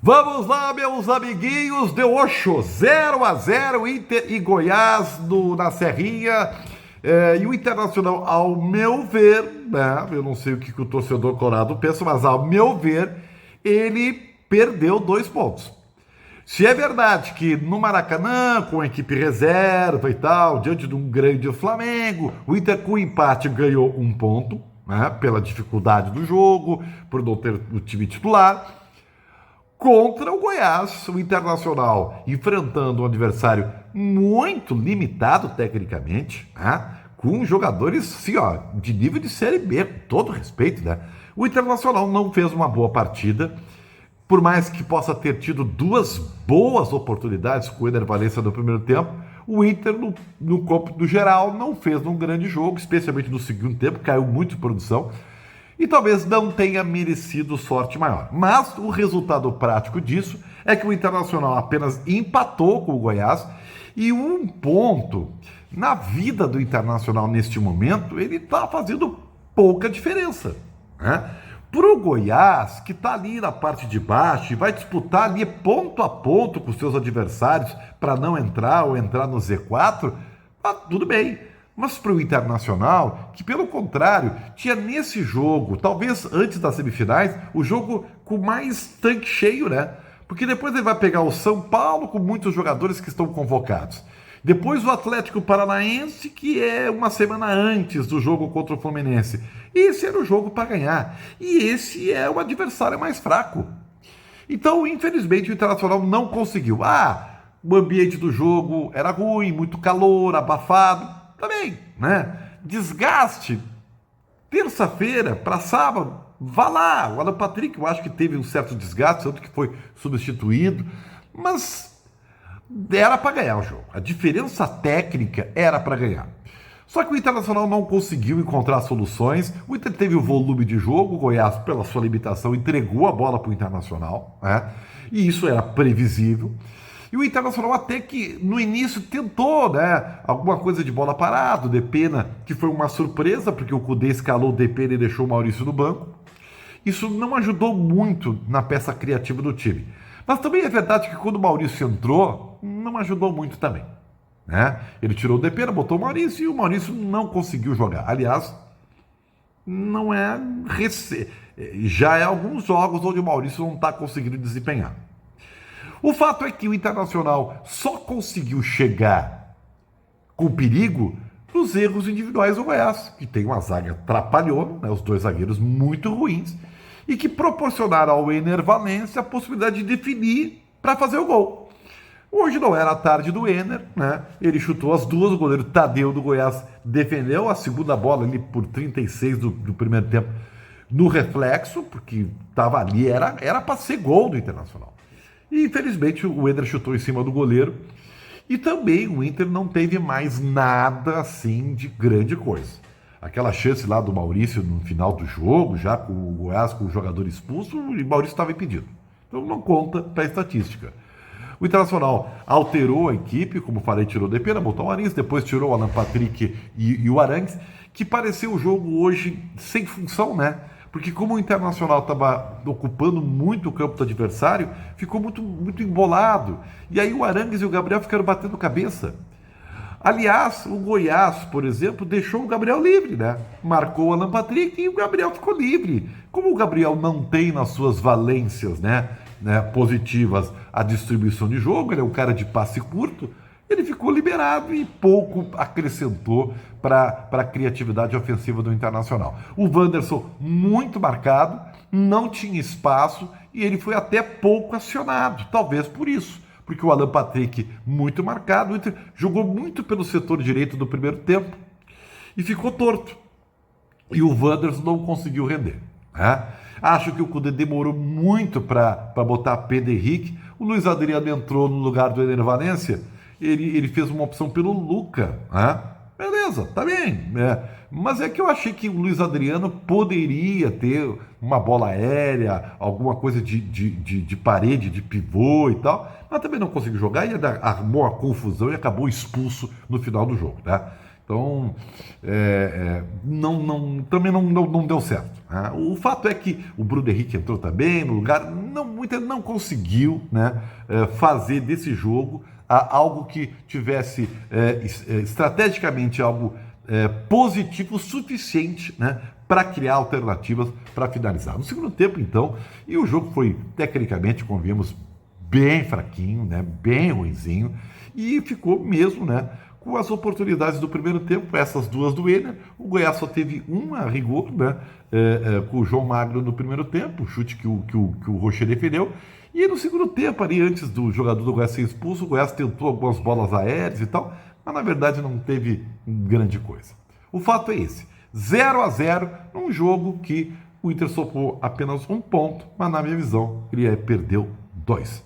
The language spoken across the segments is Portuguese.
Vamos lá, meus amiguinhos, deu 0-0 Inter e Goiás na Serrinha. E o Internacional, ao meu ver, né, eu não sei o que o torcedor colorado pensa, mas ao meu ver, ele perdeu 2 pontos. Se é verdade que no Maracanã, com a equipe reserva e tal, diante de um grande Flamengo, o Inter com o empate ganhou 1 ponto, né, pela dificuldade do jogo, por não ter o time titular. Contra o Goiás, o Internacional enfrentando um adversário muito limitado tecnicamente, né? Com jogadores assim, ó, de nível de Série B, com todo respeito, né? O Internacional não fez uma boa partida, por mais que possa ter tido 2 boas oportunidades com o Ener Valencia no primeiro tempo. O Inter, no campo do geral, não fez um grande jogo, especialmente no segundo tempo, caiu muito de produção. E talvez não tenha merecido sorte maior. Mas o resultado prático disso é que o Internacional apenas empatou com o Goiás e 1 ponto na vida do Internacional neste momento, ele está fazendo pouca diferença, né? Para o Goiás, que está ali na parte de baixo e vai disputar ali ponto a ponto com os seus adversários para não entrar ou entrar no Z4, tá tudo bem. Mas para o Internacional, que pelo contrário, tinha nesse jogo, talvez antes das semifinais, o jogo com mais tanque cheio, né? Porque depois ele vai pegar o São Paulo com muitos jogadores que estão convocados. Depois o Atlético Paranaense, que é uma semana antes do jogo contra o Fluminense. Esse era o jogo para ganhar. E esse é o adversário mais fraco. Então, infelizmente, o Internacional não conseguiu. O ambiente do jogo era ruim, muito calor, abafado. Também, né? Desgaste. Terça-feira para sábado, vá lá. O Alan Patrick, eu acho que teve um certo desgaste, tanto que foi substituído, mas era para ganhar o jogo. A diferença técnica era para ganhar. Só que o Internacional não conseguiu encontrar soluções. O Inter teve o volume de jogo, o Goiás, pela sua limitação, entregou a bola para o Internacional, né? E isso era previsível. E o Internacional até que no início tentou, né, alguma coisa de bola parada, o Depena, que foi uma surpresa, porque o Cudê escalou o Depena e deixou o Maurício no banco. Isso não ajudou muito na peça criativa do time. Mas também é verdade que quando o Maurício entrou, não ajudou muito também, né? Ele tirou o Depena, botou o Maurício e o Maurício não conseguiu jogar. Aliás, não é já é alguns jogos onde o Maurício não está conseguindo desempenhar. O fato é que o Internacional só conseguiu chegar com perigo nos erros individuais do Goiás, que tem uma zaga trapalhona, né, os 2 zagueiros muito ruins, e que proporcionaram ao Ener Valencia a possibilidade de definir para fazer o gol. Hoje não era a tarde do Ener, né? Ele chutou as 2, o goleiro Tadeu do Goiás defendeu a segunda bola ali por 36 do primeiro tempo no reflexo, porque estava ali, era para ser gol do Internacional. E infelizmente o Eder chutou em cima do goleiro. E também o Inter não teve mais nada assim de grande coisa. Aquela chance lá do Maurício no final do jogo, já com o Goiás com o jogador expulso, e o Maurício estava impedido. Então não conta para a estatística. O Internacional alterou a equipe, como falei, tirou o Depena, botou o Arangues, depois tirou o Alan Patrick e o Arangues, que pareceu o jogo hoje sem função, né? Porque como o Internacional estava ocupando muito o campo do adversário, ficou muito, muito embolado. E aí o Arangues e o Gabriel ficaram batendo cabeça. Aliás, o Goiás, por exemplo, deixou o Gabriel livre, né? Marcou o Alan Patrick e o Gabriel ficou livre. Como o Gabriel não tem nas suas valências, né, positivas a distribuição de jogo, ele é um cara de passe curto, ele ficou liberado e pouco acrescentou para a criatividade ofensiva do Internacional. O Wanderson, muito marcado, não tinha espaço e ele foi até pouco acionado, talvez por isso. Porque o Alan Patrick, muito marcado, o Inter jogou muito pelo setor direito do primeiro tempo e ficou torto. E o Wanderson não conseguiu render, né? Acho que o Cudê demorou muito para botar Pedro Henrique. O Luiz Adriano entrou no lugar do Ener Valencia. Ele fez uma opção pelo Luca, né? Beleza, tá bem, né? Mas é que eu achei que o Luiz Adriano poderia ter uma bola aérea, alguma coisa de parede, de pivô e tal, mas também não conseguiu jogar e armou a confusão e acabou expulso no final do jogo, né? Então, também não deu certo. Né? O fato é que o Bruno Henrique entrou também no lugar, o Inter não conseguiu, né, fazer desse jogo algo que tivesse estrategicamente algo positivo o suficiente, né, para criar alternativas para finalizar. No segundo tempo, então, e o jogo foi tecnicamente, como vimos, bem fraquinho, né, bem ruinzinho, e ficou mesmo, né, com as oportunidades do primeiro tempo, essas duas do Enner. O Goiás só teve uma a rigor, né, com o João Magno no primeiro tempo, o chute que o Rocher defendeu. E no segundo tempo, ali antes do jogador do Goiás ser expulso, o Goiás tentou algumas bolas aéreas e tal, mas na verdade não teve grande coisa. O fato é esse, 0-0 num jogo que o Inter sopou apenas um ponto, mas na minha visão ele perdeu dois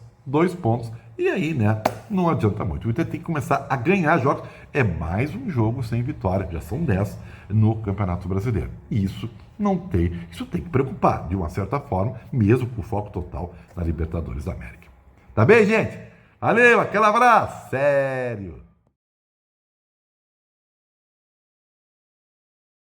pontos. E aí, né, não adianta muito. O Inter tem que começar a ganhar jogos. É mais um jogo sem vitória, já são 10 no Campeonato Brasileiro. E isso tem que preocupar, de uma certa forma, mesmo com foco total na Libertadores da América. Tá bem, gente? Valeu, aquele abraço, sério!